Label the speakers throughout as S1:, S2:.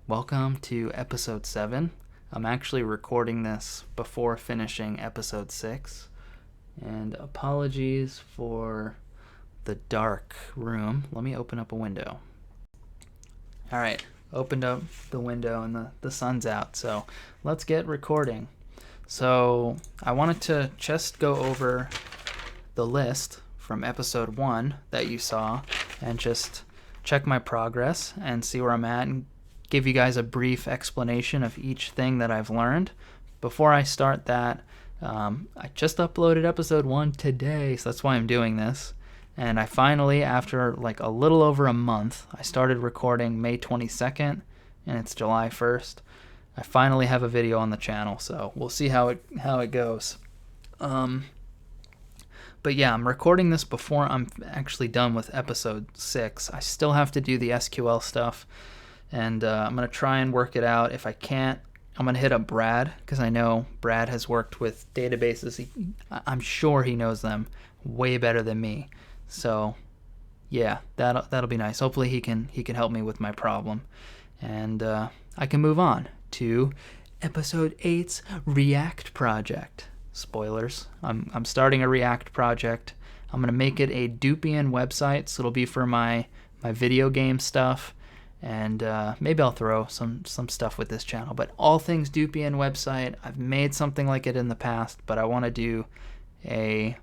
S1: Welcome to episode 7. I'm actually recording this before finishing episode 6. And apologies for the dark room. Let me open up a window. Alright, opened up the window and the sun's out. So let's get recording. So I wanted to just go over the list from episode 1 that you saw and just check my progress and see where I'm at and give you guys a brief explanation of each thing that I've learned. Before I start that, I just uploaded episode 1 today, so that's why I'm doing this. And I finally, after like a little over a month, I started recording May 22nd, and it's July 1st. I finally have a video on the channel, so we'll see how it goes. But yeah, I'm recording this before I'm actually done with episode 6. I still have to do the SQL stuff, and I'm going to try and work it out. If I can't, I'm going to hit up Brad, because I know Brad has worked with databases. I'm sure he knows them way better than me. So yeah, that'll be nice. Hopefully he can help me with my problem, and I can move on to episode 8's React project. Spoilers. I'm starting a React project. I'm going to make it a Doopian website, so it'll be for my video game stuff. And maybe I'll throw some stuff with this channel. But all things Doopian website. I've made something like it in the past, but I want to do a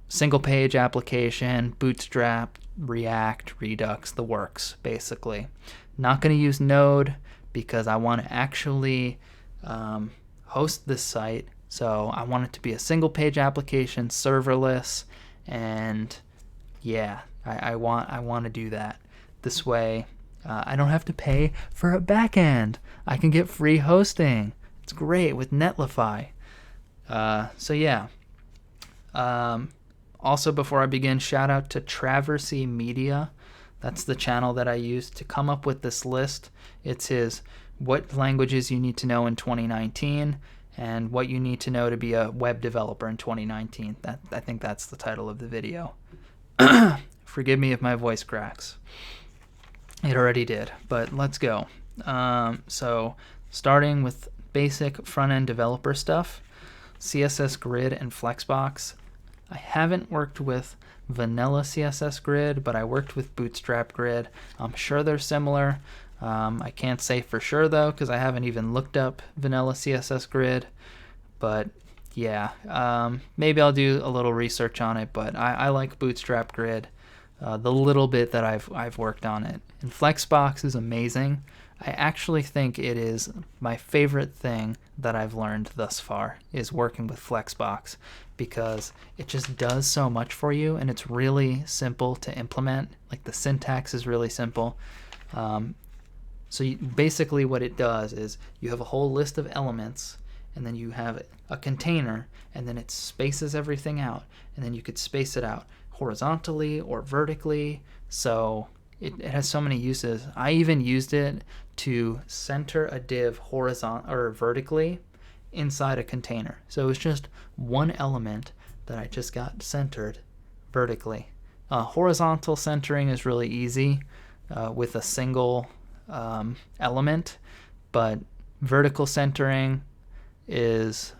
S1: single page application, Bootstrap, React, Redux, the works, basically. Not going to use Node because I want to actually host this site. So I want it to be a single page application, serverless, and yeah, I want to do that. This way, I don't have to pay for a backend. I can get free hosting. It's great with Netlify. So yeah. Also, before I begin, shout out to Traversy Media. That's the channel that I used to come up with this list. It's his what languages you need to know in 2019 and what you need to know to be a web developer in 2019. I think that's the title of the video. Forgive me if my voice cracks. It already did, but let's go. So starting with basic front-end developer stuff, CSS Grid and Flexbox. I haven't worked with vanilla CSS Grid, but I worked with Bootstrap Grid. I'm sure they're similar. I can't say for sure though, because I haven't even looked up vanilla CSS Grid. But yeah, maybe I'll do a little research on it. But I like Bootstrap Grid, the little bit that I've worked on it. And Flexbox is amazing. I actually think it is my favorite thing that I've learned thus far is working with Flexbox, because it just does so much for you and it's really simple to implement. Like the syntax is really simple. So basically what it does is you have a whole list of elements, and then you have a container, and then it spaces everything out, and then you could space it out horizontally or vertically. So it has so many uses. I even used it to center a div horizontal or vertically inside a container. So it was just one element that I just got centered vertically. Horizontal centering is really easy with a single element, but vertical centering it's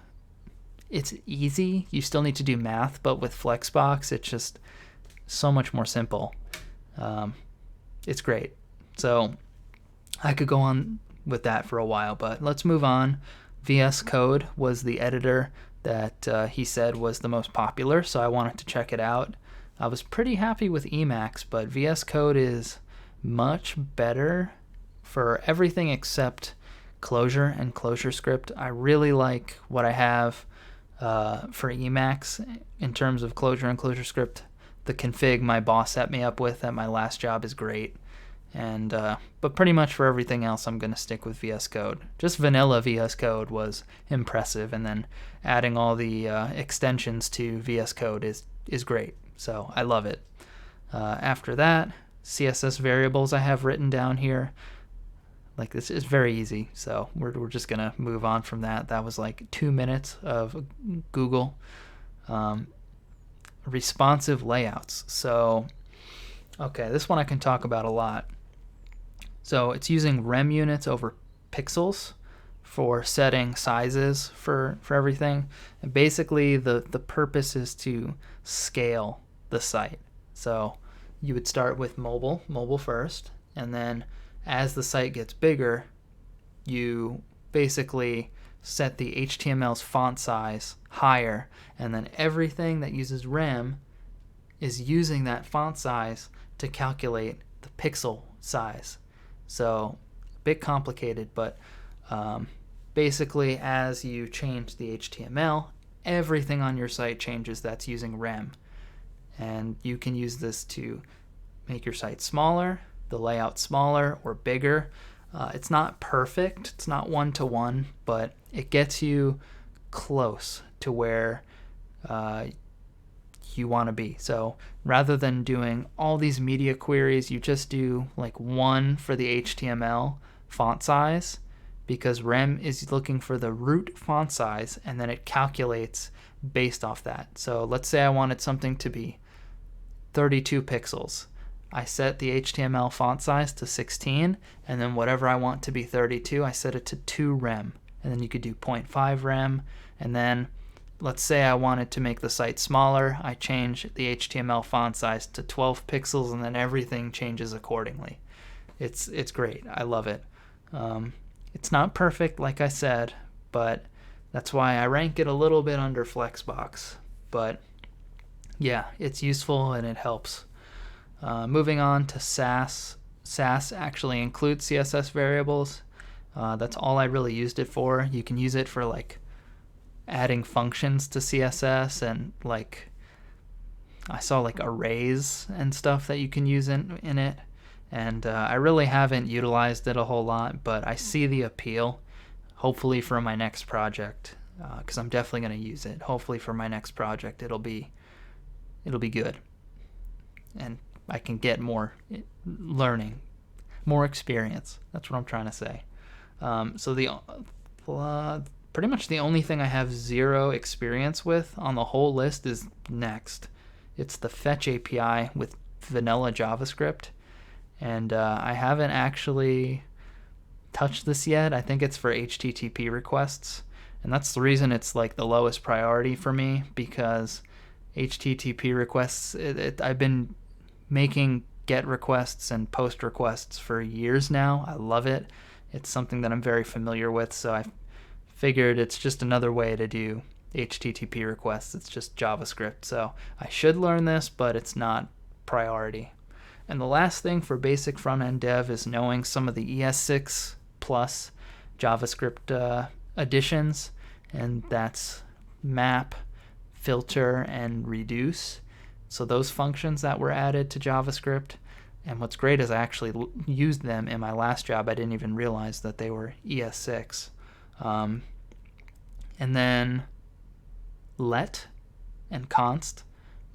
S1: easy. You still need to do math, but with Flexbox it's just so much more simple. It's great. So I could go on with that for a while, but let's move on. VS Code was the editor that he said was the most popular, so I wanted to check it out. I was pretty happy with Emacs, but VS Code is much better for everything except Clojure and ClojureScript. I really like what I have for Emacs in terms of Clojure and ClojureScript. The config my boss set me up with at my last job is great. And but pretty much for everything else, I'm going to stick with VS Code. Just vanilla VS Code was impressive, and then adding all the extensions to VS Code is great. So I love it. After that, CSS variables I have written down here. Like, this is very easy, so we're just gonna move on from that. That was like 2 minutes of Google. Responsive layouts. So okay, this one I can talk about a lot. So it's using rem units over pixels for setting sizes for everything. And basically the purpose is to scale the site. So you would start with mobile first, and then as the site gets bigger, you basically set the HTML's font size higher, and then everything that uses rem is using that font size to calculate the pixel size. So a bit complicated, but basically as you change the HTML, everything on your site changes that's using rem. And you can use this to make your site smaller, the layout smaller or bigger. It's not perfect, it's not one-to-one, but it gets you close to where you want to be. So rather than doing all these media queries, you just do like one for the HTML font size, because rem is looking for the root font size, and then it calculates based off that. So let's say I wanted something to be 32 pixels. I set the HTML font size to 16, and then whatever I want to be 32, I set it to 2 rem. And then you could do 0.5 rem, and then let's say I wanted to make the site smaller, I change the HTML font size to 12 pixels, and then everything changes accordingly. It's great. I love it. It's not perfect, like I said, but that's why I rank it a little bit under Flexbox. But yeah, it's useful and it helps. Moving on to Sass. Sass actually includes CSS variables. That's all I really used it for. You can use it for like adding functions to CSS, and like I saw like arrays and stuff that you can use in it. And I really haven't utilized it a whole lot, but I see the appeal, hopefully for my next project, because I'm definitely going to use it. Hopefully for my next project it'll be good, and I can get more learning, more experience. That's what I'm trying to say. So pretty much the only thing I have zero experience with on the whole list is Next. It's the Fetch API with vanilla JavaScript. And I haven't actually touched this yet. I think it's for HTTP requests. And that's the reason it's like the lowest priority for me, because HTTP requests, I've been making GET requests and POST requests for years now. I love it. It's something that I'm very familiar with, so I figured it's just another way to do HTTP requests. It's just JavaScript. So I should learn this, but it's not priority. And the last thing for basic front-end dev is knowing some of the ES6 plus JavaScript additions, and that's map, filter, and reduce. So those functions that were added to JavaScript. And what's great is I actually used them in my last job. I didn't even realize that they were ES6. And then let and const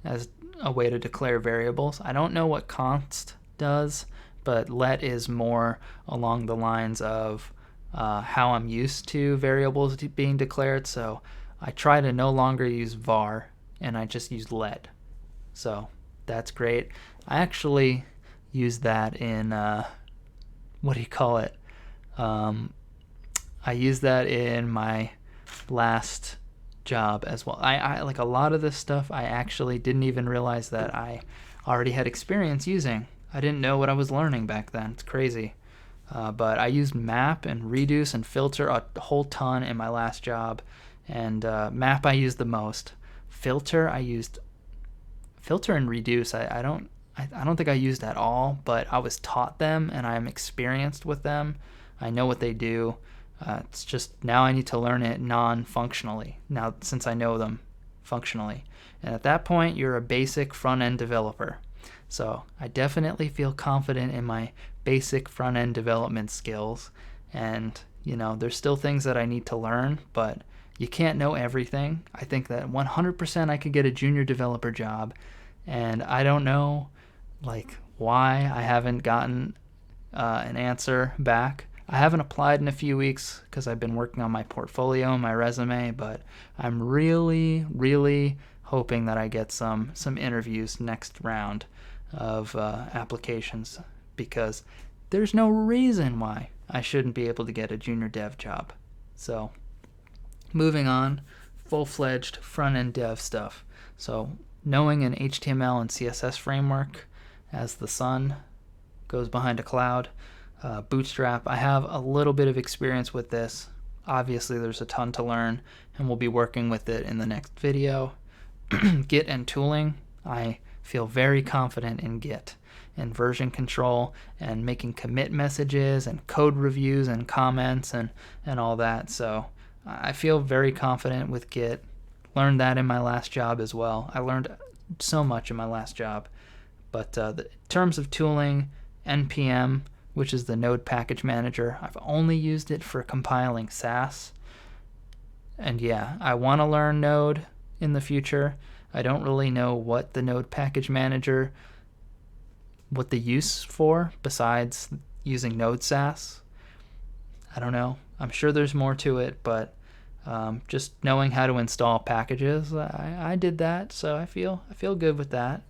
S1: as a way to declare variables. I don't know what const does, but let is more along the lines of how I'm used to variables being declared. So I try to no longer use var, and I just use let. So that's great. I actually use that in what do you call it? I use that in my last job as well. I like a lot of this stuff I actually didn't even realize that I already had experience using. I didn't know what I was learning back then. It's crazy. But I used map and reduce and filter a whole ton in my last job. And map I used the most. Filter and reduce I don't think I used at all, but I was taught them and I'm experienced with them. I know what they do. It's just now I need to learn it non-functionally, now since I know them functionally. And at that point, you're a basic front-end developer. So I definitely feel confident in my basic front-end development skills. And, there's still things that I need to learn, but you can't know everything. I think that 100% I could get a junior developer job, and I don't know, why I haven't gotten an answer back. I haven't applied in a few weeks because I've been working on my portfolio and my resume, but I'm really, really hoping that I get some interviews next round of applications, because there's no reason why I shouldn't be able to get a junior dev job. So moving on, full-fledged front-end dev stuff. So knowing an HTML and CSS framework as the sun goes behind a cloud. Bootstrap, I have a little bit of experience with this. Obviously there's a ton to learn, and we'll be working with it in the next video. Git and tooling, I feel very confident in Git and version control and making commit messages and code reviews and comments and all that. So I feel very confident with Git. Learned that in my last job as well. I learned so much in my last job. But in terms of tooling, NPM, which is the Node Package Manager, I've only used it for compiling Sass. And yeah, I want to learn Node in the future. I don't really know what the Node Package Manager, what the use for besides using Node Sass. I don't know. I'm sure there's more to it, but just knowing how to install packages, I did that, so I feel good with that.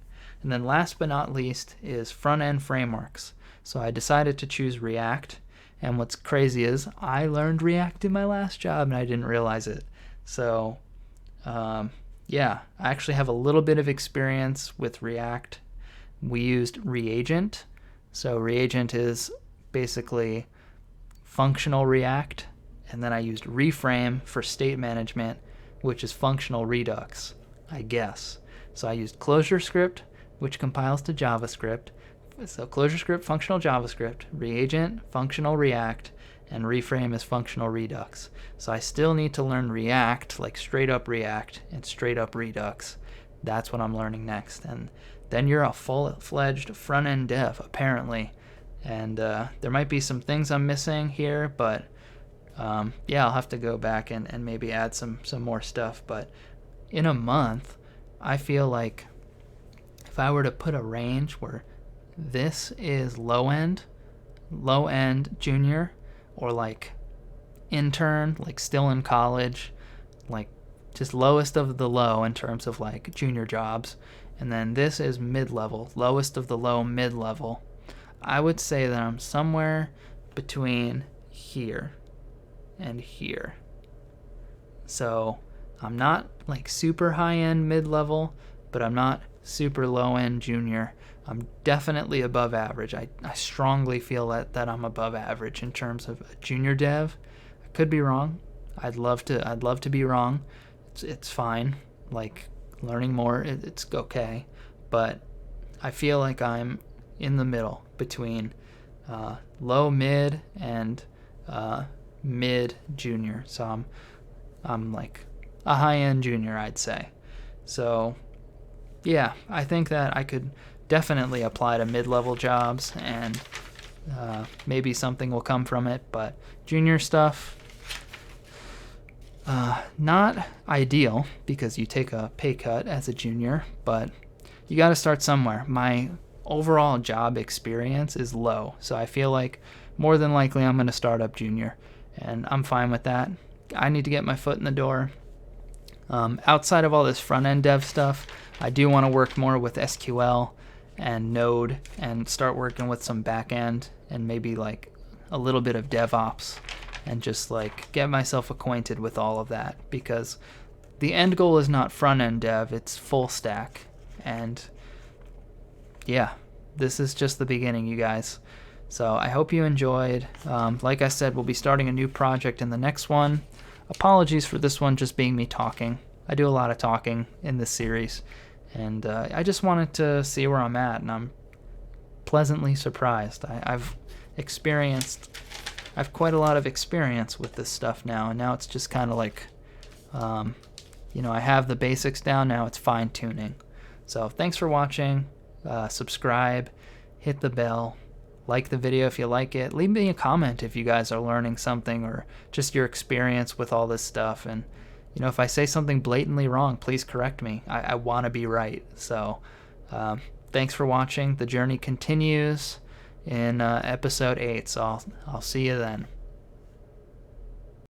S1: And then last but not least is front-end frameworks. So I decided to choose React, and what's crazy is I learned React in my last job and I didn't realize it. So yeah, I actually have a little bit of experience with React. We used Reagent. So Reagent is basically functional React, and then I used Reframe for state management, which is functional Redux, I guess. So I used ClojureScript, which compiles to JavaScript. So ClojureScript, functional JavaScript, Reagent, functional React, and Reframe is functional Redux. So I still need to learn React, like straight up React and straight up Redux. That's what I'm learning next. And then you're a full-fledged front-end dev, apparently. And there might be some things I'm missing here, but yeah, I'll have to go back and maybe add some more stuff. But in a month, I feel like if I were to put a range where this is low end junior, or like intern, like still in college, like just lowest of the low in terms of like junior jobs, and then this is mid-level, lowest of the low mid-level, I would say that I'm somewhere between here and here. So I'm not like super high-end mid-level, but I'm not super low-end junior. I'm definitely above average. I strongly feel that I'm above average in terms of a junior dev. I could be wrong. I'd love to be wrong. It's fine. Like learning more, it's okay. But I feel like I'm in the middle between low mid and mid junior. So I'm like a high-end junior, I'd say. So yeah, I think that I could definitely apply to mid-level jobs, and maybe something will come from it. But junior stuff, not ideal because you take a pay cut as a junior, but you got to start somewhere. My overall job experience is low, so I feel like more than likely I'm going to start up junior, and I'm fine with that. I need to get my foot in the door. Outside of all this front-end dev stuff, I do want to work more with SQL and Node and start working with some back-end and maybe like a little bit of DevOps, and just like get myself acquainted with all of that, because the end goal is not front-end dev, it's full stack. And yeah, this is just the beginning, you guys. So I hope you enjoyed. Like I said, we'll be starting a new project in the next one. Apologies for this one just being me talking. I do a lot of talking in this series, and I just wanted to see where I'm at, and I'm pleasantly surprised. I've quite a lot of experience with this stuff now, and now it's just kind of like, I have the basics down, now it's fine-tuning. So thanks for watching. Subscribe, hit the bell, like the video if you like it. Leave me a comment if you guys are learning something, or just your experience with all this stuff. And if I say something blatantly wrong, please correct me. I want to be right. So thanks for watching. The journey continues in episode 8, so I'll see you then.